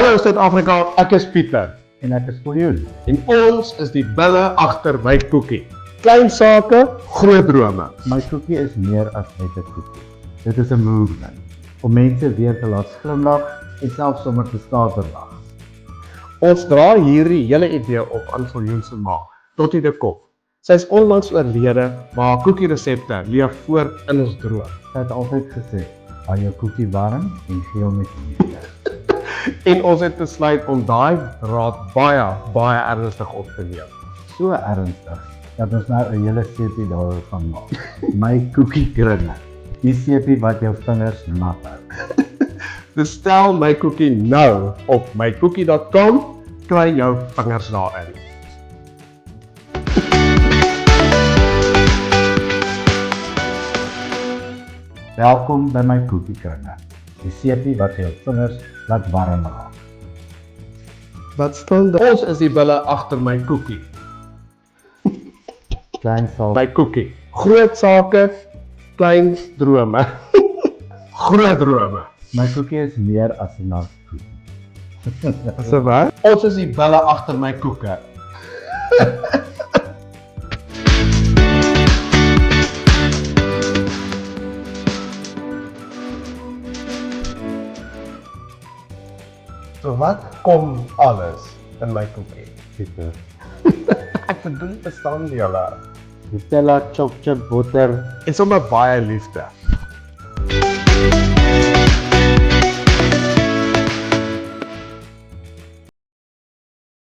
Hallo Suid-Afrika, ek is Pieter. En ek is Viljoen. En ons is die bulle agter my koekie. Klein sake, groot drome. My koekie is meer as net 'n koekie. Dit is 'n movement om mense weer te laat glimlag en selfs sommer te stadig lag. Ons dra hierdie hele idee op aan Viljoen se ma, Dottie de Kok. Sy is onlangs oorlede, maar haar koekieresepte leef voort in ons droom. Sy het altyd gesê, hou jou koekie warm en geel met liefde. En ons het besluit om daai raad baie ernstig op te neem. So ernstig dat ons nou 'n hele sepie daaroor gaan maak. My koekie kringe. Die sepie wat jou vingers nat hou. Bestel my koekie nou op mykoekie.com, kry jou vingers daarin. Welkom by my koekie kringe. Die sepie wat jou vingers laat warm raak. Wat staan daar? Ons is die bulle agter my koekie. Klein sal My koekie. Groot sake, klein drome. Groot drome. My koekie is meer as 'n nat koekie. So wat? Ons is die bulle agter my koeke. So wat kom alles in my koekie? Pieter. Ek bedoel bestaan julle. Nutella, chocolate, butter. En sommer baie liefde.